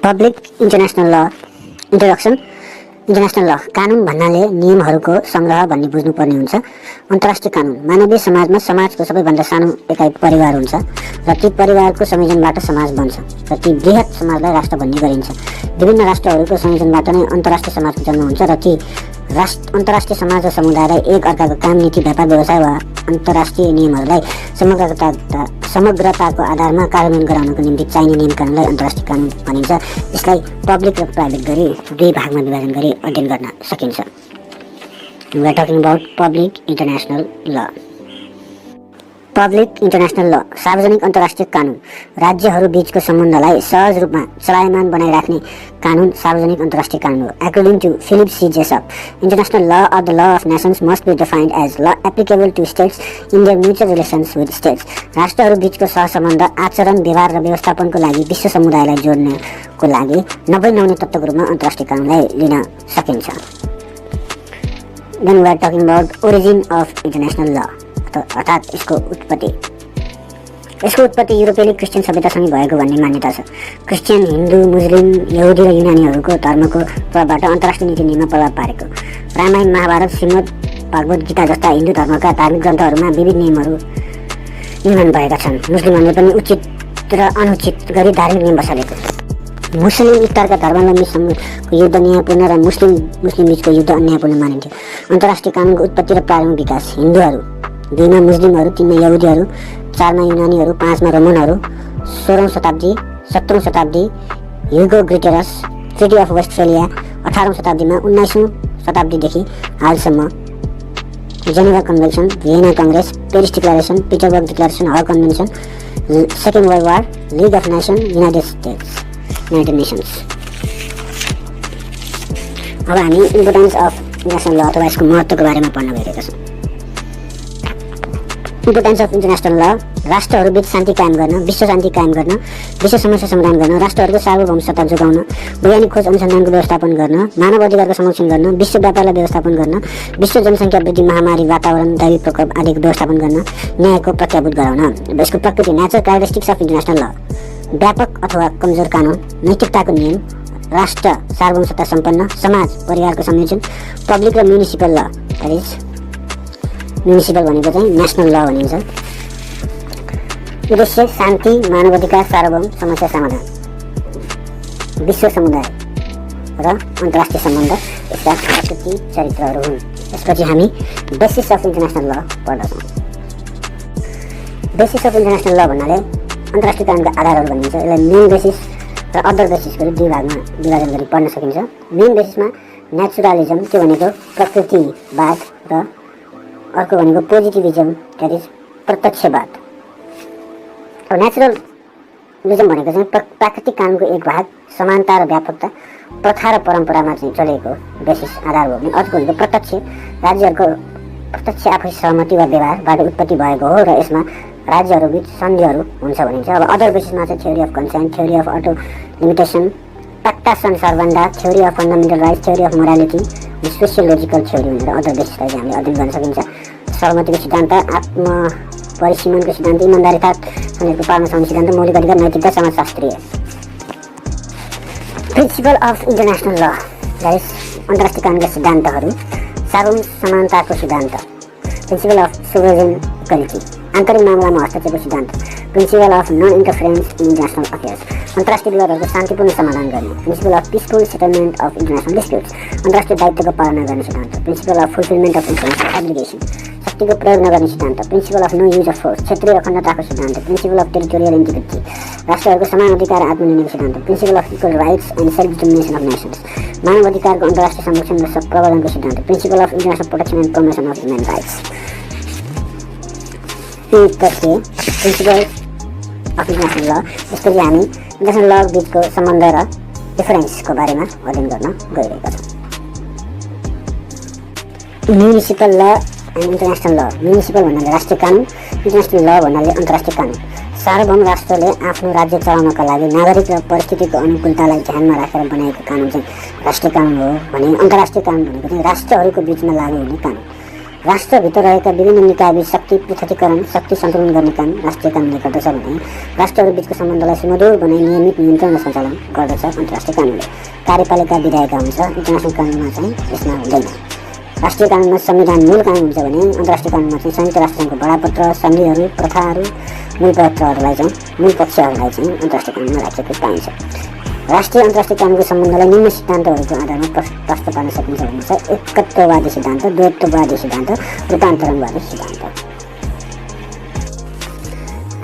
Public international ल introduction. International ल कानुन भन्नाले नियमहरूको सङ्ग्रह भन्ने बुझ्नुपर्ने हुन्छ। अन्तर्राष्ट्रिय कानुन मानवीय समाजमा समाजको सबैभन्दा सानो एकाइ परिवार हुन्छ र ती परिवारको संयोजनबाट समाज बन्छ र ती बृहत समाजलाई राष्ट्र भन्ने गरिन्छ। विभिन्न राष्ट्रहरूको संयोजनबाट नै अन्तर्राष्ट्रिय समाजको जन्म हुन्छ र ती अन्तर्राष्ट्रिय समाज र समुदायलाई एक अर्काको काम, नीति, व्यापार, व्यवसाय वा अन्तर्राष्ट्रिय नियमहरूलाई समग्रताको आधारमा कार्यान्वयन गराउनको निम्ति चाहिने नियम कानुनलाई अन्तर्राष्ट्रिय कानुन भनिन्छ। यसलाई पब्लिक र प्राइभेट गरी दुई भागमा विभाजन गरी अध्ययन गर्न सकिन्छ। We are talking about public international law. Public international ल सार्वजनिक अन्तर्राष्ट्रिय कानुन राज्यहरू बीचको सम्बन्धलाई सहज रूपमा चलायमान बनाइराख्ने कानुन सार्वजनिक अन्तर्राष्ट्रिय कानुन हो। According to Philip C. Jessup, international law or the law of nations must be defined as law applicable to states in their mutual relations with states. राष्ट्रहरू बीचको सहसम्बन्ध आचरण, व्यवहार र व्यवस्थापनको लागि विश्व समुदायलाई जोड्नको लागि नभई तत्त्वको रूपमा अन्तर्राष्ट्रिय कानुनलाई लिन सकिन्छ। Then we are talking about origin of international law. अर्थात् यसको उत्पत्ति युरोपेली क्रिस्चियन सभ्यतासँगै भएको भन्ने मान्यता छ। क्रिस्चियन, हिन्दू, मुस्लिम, यहुदी र युनानीहरूको धर्मको प्रभावबाट अन्तर्राष्ट्रिय नीति नियममा प्रभाव पारेको। रामायण, महाभारत, श्रीमद् भगवत गीता जस्ता हिन्दू धर्मका धार्मिक ग्रन्थहरूमा विविध नियमहरू निर्माण भएका छन्। मुस्लिमहरूले पनि उचित र अनुचित गरी धार्मिक नियम बसालेको। मुस्लिम इफ्तारका धर्मावलम्बीसँगको युद्ध न्यायपूर्ण र मुस्लिम बीचको युद्ध अन्यायपूर्ण मानिन्थ्यो। अन्तर्राष्ट्रिय कानुनको उत्पत्ति र प्रारम्भिक विकास। हिन्दूहरू 2 मा मुस्लिमहरू, 3 मा यहुदीहरू, 4 मा युनानीहरू, 5 मा रोमनहरू, 16औं शताब्दी, 17औं शताब्दी Hugo Grotius, treaty of Westphalia, 18औं शताब्दीमा 19औं शताब्दीदेखि हालसम्म Geneva convention, Vienna congress, Paris declaration, Petersburg declaration, हल convention, second world war, league of nation, united nations. अब हामी इम्पोर्टेन्स अफ इन्टरनेसनल ल अथवा यसको महत्त्वको बारेमा पढ्न गइरहेका छौँ। इम्पोर्टेन्स अफ इन्टरनेसनल ल राष्ट्रहरूबीच शान्ति कायम गर्न, विश्व शान्ति कायम गर्न, विश्व समस्या समाधान गर्न, राष्ट्रहरूको सार्वभौमसत्ता जोगाउन, वैज्ञानिक खोज अनुसन्धानको व्यवस्थापन गर्न, मानव अधिकारको संरक्षण गर्न, विश्व व्यापारलाई व्यवस्थापन गर्न, विश्व जनसङ्ख्या वृद्धि, महामारी, वातावरण, दैविक प्रकोप आदिको व्यवस्थापन गर्न, न्यायको प्रत्याभूत गराउन। यसको प्रकृति नेचर क्यारेक्टरिस्टिक्स अफ इन्टरनेसनल ल व्यापक अथवा कमजोर कानुन, नैतिकताको नियम, राष्ट्र सार्वभौमसत्ता सम्पन्न, समाज परिवारको संयोजन, पब्लिक र म्युनिसिपल ल द्याट इज म्युनिसिपल भनेको चाहिँ नेसनल ल भनिन्छ। उद्देश्य शान्ति, मानवाधिकार, सार्वभौम समस्या समाधान, विश्व समुदाय र अन्तर्राष्ट्रिय सम्बन्ध यसका प्रकृति चरित्रहरू हुन्। यसपछि हामी बेसिस अफ इन्टरनेसनल ल पढ्दछौँ। बेसिस अफ इन्टरनेसनल ल भन्नाले अन्तर्राष्ट्रिय कानुनका आधारहरू भनिन्छ। यसलाई मेन बेसिस र अदर बेसिस गरी दुई भागमा विभाजन गरी पढ्न सकिन्छ। मेन बेसिसमा नेचुरलिजम, त्यो भनेको प्रकृतिवाद, र अर्को भनेको पोजिटिभिजम, द्याट इज प्रत्यक्षवाद। अब नेचुरलिजम भनेको चाहिँ प्राकृतिक कानुनको एक भाग, समानता र व्यापकता, प्रथा र परम्परामा चाहिँ चलेको बेसिस आधार हो भने अर्को भनेको प्रत्यक्ष, राज्यहरूको प्रत्यक्ष आफै सहमति वा व्यवहारबाट उत्पत्ति भएको हो र यसमा राज्यहरूबीच सन्धिहरू हुन्छ भनिन्छ। अब अदर बेसिसमा चाहिँ theory of consent, theory of auto limitation, pacta sunt servanda, theory of fundamental rights, theory of morality, sociological theory भनेर अदर बेसिसलाई चाहिँ हामीले अध्ययन गर्न सकिन्छ। सहमतिको सिद्धान्त, आत्मपरिसीमनको सिद्धान्त, इमान्दारिता, उनीहरूको पाल्न सक्ने सिद्धान्त, मौलिक अधिकार, नैतिकता, समाजशास्त्रीय। Principle of international law that is अन्तर्राष्ट्रिय कानुनका सिद्धान्तहरू। सार्वभौम समानताको सिद्धान्त, प्रिन्सिपल अफ सोभरेन इक्वालिटी, आन्तरिक मामलामा हस्तक्षेपको सिद्धान्त, principle of non interference in international affairs, अन्तर्राष्ट्रिय विवादहरूको शान्तिपूर्ण समाधान गर्ने, principle of peaceful settlement of international disputes, अन्तर्राष्ट्रिय दायित्वको पालना गर्ने सिद्धान्त, principle of fulfilment of international obligation, शक्तिको प्रयोग नगर्ने सिद्धान्त, principle of no use of force, क्षेत्रीय अखण्डताको सिद्धान्त, प्रिन्सिपल अफ टेरिटोरियल इन्टिग्रिटी, राष्ट्रहरूको समान अधिकार र आत्मनिर्णयको सिद्धान्त, principle of equal rights and self determination of nations, मानव अधिकारको अन्तर्राष्ट्रिय संरक्षण र प्रवर्धनको सिद्धान्त, principle of international protection and promotion of human rights. Principal of international ल। यसपछि हामी इन्टरनेसनल ल बिचको सम्बन्ध र डिफरेन्सको बारेमा अध्ययन गर्न गइरहेका छौँ। म्युनिसिपल ल एन्ड इन्टरनेसनल ल। म्युनिसिपल भन्नाले राष्ट्रिय कानुन, इन्टरनेसनल ल भन्नाले अन्तर्राष्ट्रिय कानुन। सार्वभौम राष्ट्रले आफ्नो राज्य चलाउनका लागि नागरिक र परिस्थितिको अनुकूलतालाई ध्यानमा राखेर बनाएको कानुन चाहिँ राष्ट्रिय कानुन हो भने अन्तर्राष्ट्रिय कानुन भनेको चाहिँ राष्ट्रहरूको बिचमा लागू हुने कानुन। राष्ट्रभित्र रहेका विभिन्न निकायबीच शक्ति पृथकीकरण, शक्ति सन्तुलन गर्ने काम राष्ट्रिय कानुनले गर्दछ भने राष्ट्रहरूबीचको सम्बन्धलाई सुमधुर बनाई नियमित नियन्त्रण र सञ्चालन गर्दछ अन्तर्राष्ट्रिय कानुनले। कार्यपालिका विधायक हुन्छ, इन्टरनेसनल कानुनमा चाहिँ यसमा हुँदैन। राष्ट्रिय कानुनमा संविधान मूल कानुन हुन्छ भने अन्तर्राष्ट्रिय कानुनमा चाहिँ संयुक्त राष्ट्रसङ्घको बडापत्र, सन्धिहरू, प्रथाहरू, मूल पक्षहरूलाई चाहिँ अन्तर्राष्ट्रिय कानुनमा राखिएको पाइन्छ। राष्ट्रिय अन्तर्राष्ट्रिय कानुनको सम्बन्धलाई निम्न सिद्धान्तहरूको आधारमा प्रश्न पार्न सकिन्छ भनिन्छ। एकत्ववादी सिद्धान्त, द्वैतवादी सिद्धान्त, रूपान्तरणवादी सिद्धान्त।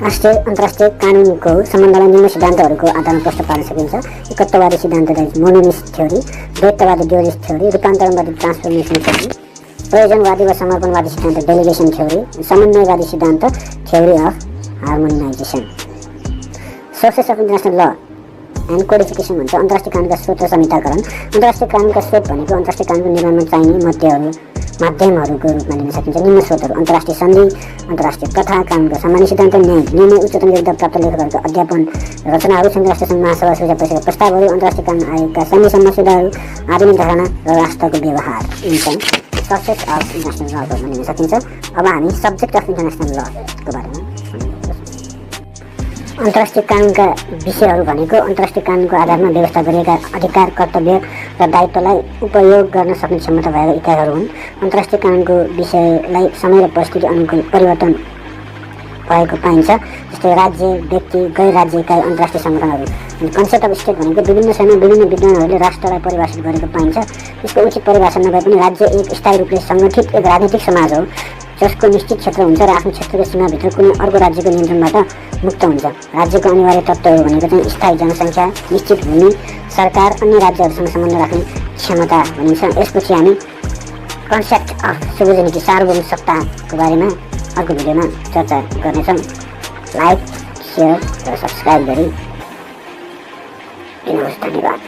राष्ट्रिय अन्तर्राष्ट्रिय कानुनको सम्बन्धलाई निम्न सिद्धान्तहरूको आधारमा प्रश्न पार्न सकिन्छ। एकत्ववादी सिद्धान्त मोनोनिस्ट थ्योरी, द्वैतवादी ड्युअलिस्ट थ्योरी, रूपान्तरणवादी ट्रान्सफर्मेसन थ्योरी, प्रयोजनवादी वा समर्पणवादी सिद्धान्त डेलिगेसन थ्योरी, समन्वयवादी सिद्धान्त theory of harmonization. Sources of international law and codification भन्छ अन्तर्राष्ट्रिय कानुनका स्रोत र संहिताकरण। अन्तर्राष्ट्रिय कानुनका स्रोत भनेको अन्तर्राष्ट्रिय कानुनको निर्माणमा चाहिने माध्यमहरूको रूपमा लिन सकिन्छ। निम्न स्रोतहरू अन्तर्राष्ट्रिय सन्धि, अन्तर्राष्ट्रिय प्रथा, कानुनका सामान्य सिद्धान्त, न्याय निर्णय, उच्चतम योग्यता प्राप्त लेखकहरूको अध्यापन रचनाहरू, संयुक्त राष्ट्रसङ्घ महासभा सुझाव परिषदका प्रस्तावहरू, अन्तर्राष्ट्रिय कानुन आयोगका सन्धि मस्यौदाहरू, आधुनिक धारणा र राष्ट्रको व्यवहार। यी चाहिँ सब्जेक्ट अफ इन्टरनेसनल लको लिन सकिन्छ। अब हामी सब्जेक्ट अफ इन्टरनेसनल लको बारेमा अन्तर्राष्ट्रिय कानुनका विषयहरू भनेको अन्तर्राष्ट्रिय कानुनको आधारमा व्यवस्था गरिएका अधिकार, कर्तव्य र दायित्वलाई उपयोग गर्न सक्ने क्षमता भएका इकाइहरू हुन्। अन्तर्राष्ट्रिय कानुनको विषयलाई समय र परिस्थिति अनुकूल परिवर्तन भएको पाइन्छ। जस्तै राज्य, व्यक्ति, गैर राज्य इकाइ, अन्तर्राष्ट्रिय सङ्गठनहरू। कन्सेप्ट अफ स्टेट भनेको विभिन्न समयमा विभिन्न विद्वानहरूले राष्ट्रलाई परिभाषित गरेको पाइन्छ। यसको उचित परिभाषा नभए पनि राज्य एक स्थायी रूपले सङ्गठित एक राजनीतिक समाज हो जसको निश्चित क्षेत्र हुन्छ र आफ्नो क्षेत्रको सीमाभित्र कुनै अर्को राज्यको नियन्त्रणबाट मुक्त हुन्छ। राज्यको अनिवार्य तत्त्वहरू भनेको चाहिँ स्थायी जनसङ्ख्या, निश्चित भूमि, सरकार, अन्य राज्यहरूसँग सम्बन्ध राख्ने क्षमता भनिन्छ। यसपछि हामी कन्सेप्ट अफ सोभरेनिटी सार्वभौमिक सत्ताको बारेमा अर्को भिडियोमा चर्चा गर्नेछौँ। लाइक, सेयर र सब्सक्राइब गरी दिनुहोस्। धन्यवाद।